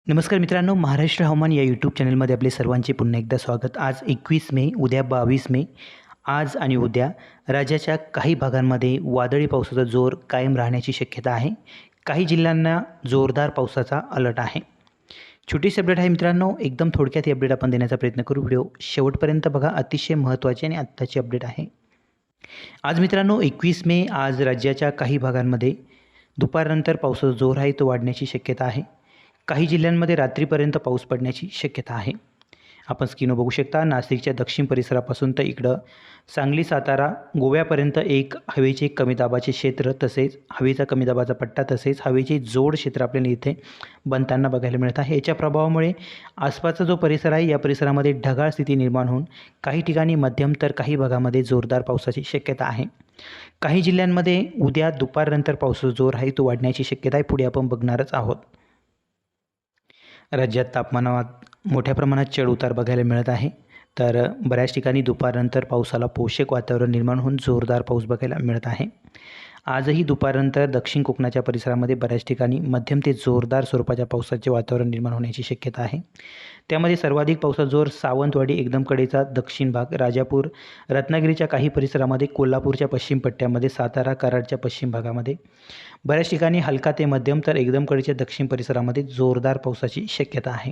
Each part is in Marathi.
नमस्कार मित्रांनो, महाराष्ट्र हवामान या यूट्यूब चॅनलमध्ये आपले सर्वांचे पुन्हा एकदा स्वागत. आज 21 मे, उद्या 22 मे. आज आणि उद्या राज्याच्या काही भागांमध्ये वादळी पावसाचा जोर कायम राहण्याची शक्यता आहे. काही जिल्ह्यांना जोरदार पावसाचा अलर्ट आहे. छोटीशी अपडेट आहे मित्रांनो, एकदम थोडक्यात ही अपडेट आपण देण्याचा प्रयत्न करू. व्हिडिओ शेवटपर्यंत बघा, अतिशय महत्त्वाची आणि आत्ताची अपडेट आहे. आज मित्रांनो 21 मे, आज राज्याच्या काही भागांमध्ये दुपारनंतर पावसाचा जोर आहे तो वाढण्याची शक्यता आहे. काही जिल्ह्यांमध्ये रात्रीपर्यंत पाऊस पडण्याची शक्यता आहे. आपण स्क्रीनवर बघू शकता, नाशिकच्या दक्षिण परिसरापासून तर इकडं सांगली, सातारा, गोव्यापर्यंत एक हवेचे कमी दाबाचे क्षेत्र, तसेच हवेचा कमी दाबाचा पट्टा, तसेच हवेचे जोड क्षेत्र आपल्याला इथे बनताना बघायला मिळत आहे. याच्या प्रभावामुळे आसपासचा जो परिसर आहे या परिसरामध्ये ढगाळ स्थिती निर्माण होऊन काही ठिकाणी मध्यम तर काही भागामध्ये जोरदार पावसाची शक्यता आहे. काही जिल्ह्यांमध्ये उद्या दुपारनंतर पावसाचा जोर आहे तो वाढण्याची शक्यता आहे. पुढे आपण बघणारच आहोत. राज्यात तापमानात मोठ्या प्रमाणात चढ-उतार बघायला मिळत आहे. तर बऱ्याच ठिकाणी दुपारनंतर पावसाला पोषक वातावरण निर्माण होऊन जोरदार पाऊस बघायला मिळत आहे. आजही दुपारनंतर दक्षिण कोकणाच्या परिसरामध्ये बऱ्याच ठिकाणी मध्यम ते जोरदार स्वरूपाच्या पावसाचे वातावरण निर्माण होण्याची शक्यता आहे. त्यामध्ये सर्वाधिक पावसाचा जोर सावंतवाडी, एकदम कडेचा दक्षिण भाग, राजापूर, रत्नागिरीच्या काही परिसरामध्ये, कोल्हापूरच्या पश्चिम पट्ट्यामध्ये, सातारा, कराडच्या पश्चिम भागामध्ये बऱ्याच ठिकाणी हलका ते मध्यम तर एकदम कडेच्या दक्षिण परिसरामध्ये जोरदार पावसाची शक्यता आहे.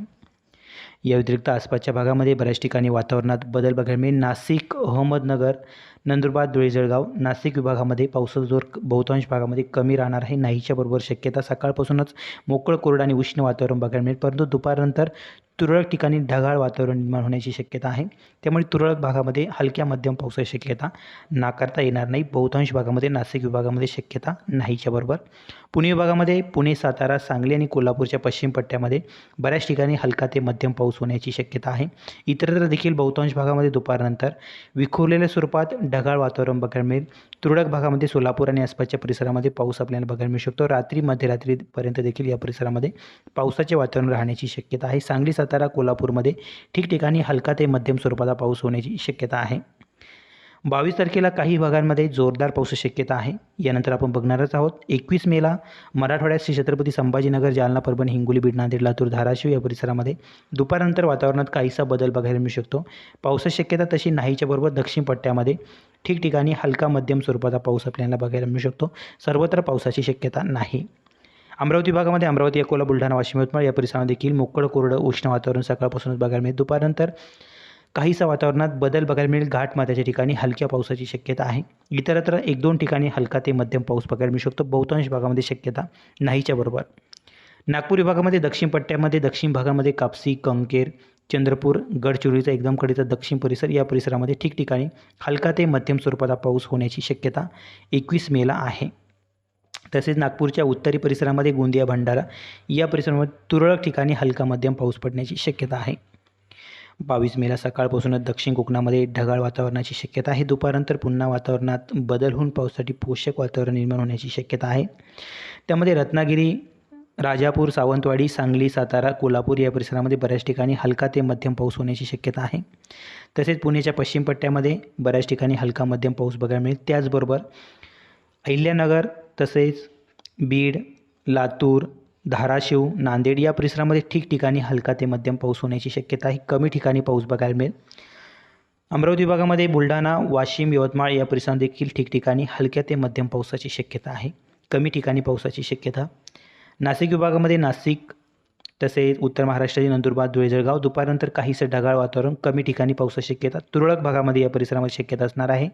या व्यतिरिक्त आसपासच्या भागामध्ये बऱ्याच ठिकाणी वातावरणात बदल बघायला मिळेल. नाशिक, अहमदनगर, नंदुरबार, धुळे, जळगाव, नाशिक विभागामध्ये पावसाचा जोर बहुतांश भागामध्ये कमी राहणार आहे. नाहीच्या बरोबर शक्यता. सकाळपासूनच मोकळं, कोरडं आणि उष्ण वातावरण बघायला मिळेल, परंतु दुपारनंतर तुरळक ठिकाणी ढगाळ वातावरण निर्माण होण्याची शक्यता आहे. त्यामुळे तुरळक भागामध्ये हलक्या मध्यम पावसाची शक्यता नाकारता येणार नाही. बहुतांश भागामध्ये नाशिक विभागामध्ये शक्यता नाहीच्या बरोबर. पुणे विभागामध्ये पुणे, सातारा, सांगली आणि कोल्हापूरच्या पश्चिम पट्ट्यामध्ये बऱ्याच ठिकाणी हलका ते मध्यम पाऊस होण्याची शक्यता आहे. इतरत्र देखील बहुतांश भागामध्ये दुपारनंतर विखुरलेल्या स्वरूपात ढगाळ वातावरण बघायला मिळेल. तुरळक भागामध्ये सोलापूर आणि आसपासच्या परिसरामध्ये पाऊस आपल्याला बघायला मिळू शकतो. रात्री मध्यरात्रीपर्यंत देखील या परिसरामध्ये पावसाचे वातावरण राहण्याची शक्यता आहे. सांगली, सातारा, कोल्हापूरमध्ये ठिकठिकाणी हलका ते मध्यम स्वरूपाचा पाऊस होण्याची शक्यता आहे. 22 तारखेला काही भागांमध्ये जोरदार पावसाची शक्यता आहे. यानंतर आपण बघणारच आहोत. 21 मेला मराठवाड्यात श्री छत्रपती संभाजीनगर, जालना, परभणी, हिंगोली, बीड, नांदेड, लातूर, धाराशिव या परिसरामध्ये दुपारनंतर वातावरणात काहीसा बदल बघायला मिळू शकतो. पावसाची शक्यता तशी नाहीच्या बरोबर दक्षिण पट्ट्यामध्ये ठिकठिकाणी हलका मध्यम स्वरूपाचा पाऊस आपल्याला बघायला मिळू शकतो. सर्वत्र पावसाची शक्यता नाही. अमरावती भागामध्ये अमरावती, अकोला, बुलढाणा, वाशिम, यवतमाळ या परिसरामध्ये देखील मोकळं, कोरडं, उष्ण वातावरण सकाळपासूनच बघायला मिळेल. दुपारनंतर काहीसा वातावरणात बदल बघायला मिळेल. घाटमाथ्याच्या ठिकाणी हलक्या पावसाची शक्यता आहे. इतरत्र 1-2 ठिकाणी हलका ते मध्यम पाऊस बघायला मिळू शकतो. बहुतांश भागामध्ये शक्यता नाहीच्या बरोबर. नागपूर विभागामध्ये दक्षिण पट्ट्यामध्ये दक्षिण भागामध्ये कापसी, कंकेर, चंद्रपूर, गडचिरोलीचा एकदम कडेचा दक्षिण परिसर या परिसरामध्ये ठिकठिकाणी हलका ते मध्यम स्वरूपाचा पाऊस होण्याची शक्यता 21 मेला आहे. तसेच नागपूरच्या उत्तरी परिसरामध्ये गोंदिया, भंडारा या परिसरामध्ये तुरळक ठिकाणी हलका मध्यम पाऊस पडण्याची शक्यता आहे. 22 मेला सकाळपासूनच दक्षिण कोकणामध्ये ढगाळ वातावरणाची शक्यता आहे. दुपारनंतर पुन्हा वातावरणात बदल होऊन पावसासाठी पोषक वातावरण निर्माण होण्याची शक्यता आहे. त्यामध्ये रत्नागिरी, राजापूर, सावंतवाडी, सांगली, सातारा, कोल्हापूर या परिसरामध्ये बऱ्याच ठिकाणी हलका ते मध्यम पाऊस होण्याची शक्यता आहे. तसेच पुण्याच्या पश्चिम पट्ट्यामध्ये बऱ्याच ठिकाणी हलका मध्यम पाऊस बघायला मिळेल. त्याचबरोबर अहिल्यानगर, तसेच बीड, लातूर, धाराशिव, नांदेड या परिसरामध्ये ठिकठिकाणी हलका ते मध्यम पाऊस होण्याची शक्यता आहे. कमी ठिकाणी पाऊस बघायला मिळेल. अमरावती विभागामध्ये बुलढाणा, वाशिम, यवतमाळ या परिसरात देखील ठिकठिकाणी हलक्या ते मध्यम पावसाची शक्यता आहे. कमी ठिकाणी पावसाची शक्यता. नाशिक विभागामध्ये नाशिक, तसेच उत्तर महाराष्ट्रातील नंदुरबार, धुळे, जळगाव दुपारनंतर काहीसं ढगाळ वातावरण, कमी ठिकाणी पावसाची शक्यता. तुरळक भागामध्ये या परिसरामध्ये शक्यता असणार आहे.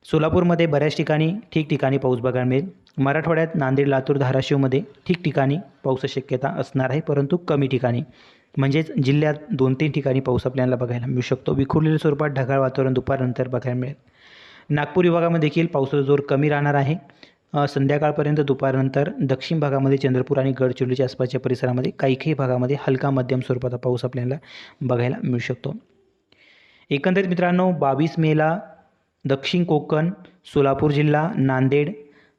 सोलापूरमध्ये बऱ्याच ठिकाणी ठिकठिकाणी पाऊस बघायला मिळेल. मराठवाड्यात नांदेड, लातूर, धाराशिवमध्ये ठिकठिकाणी पावसाची शक्यता असणार आहे, परंतु कमी ठिकाणी. म्हणजेच जिल्ह्यात 2-3 ठिकाणी पाऊस आपल्याला बघायला मिळू शकतो. विखुरलेल्या स्वरूपात ढगाळ वातावरण दुपारनंतर बघायला मिळेल. नागपूर विभागामध्ये देखील पावसाचा जोर कमी राहणार आहे. संध्याकाळपर्यंत दुपारनंतर दक्षिण भागामध्ये चंद्रपूर आणि गडचिरोलीच्या आसपासच्या परिसरामध्ये काही भागामध्ये हलका मध्यम स्वरूपाचा पाऊस आपल्याला बघायला मिळू शकतो. एकंदरीत मित्रांनो 22 मेला दक्षिण कोकण, सोलापूर जिल्हा, नांदेड,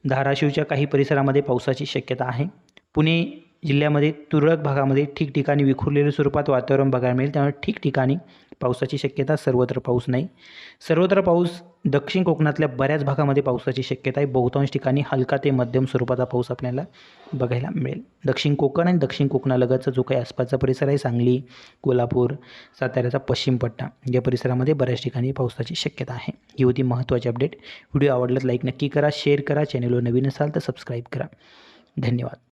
धाराशिवच्या काही परिसरामध्ये पावसाची शक्यता आहे. पुणे जिल्ह्यामध्ये तुरळक भागामध्ये ठिकठिकाणी विखुरलेल्या स्वरूपात वातावरण बघायला मिळेल. त्यामुळे ठिकठिकाणी पावसाची शक्यता, सर्वत्र पाऊस नाही. सर्वत्र पाऊस, दक्षिण कोकणातल्या बऱ्याच भागामध्ये पावसाची शक्यता आहे. बहुतांश ठिकाणी हलका ते मध्यम स्वरूपाचा पाऊस आपल्याला बघायला मिळेल. दक्षिण कोकण आणि दक्षिण कोकणालगतचा जो काही आसपासचा परिसर आहे, सांगली, कोल्हापूर, साताऱ्याचा पश्चिम पट्टा या परिसरामध्ये बऱ्याच ठिकाणी पावसाची शक्यता आहे. ही होती महत्त्वाची अपडेट. व्हिडिओ आवडला तर लाईक नक्की करा, शेअर करा, चॅनलवर नवीन असाल तर सबस्क्राईब करा. धन्यवाद.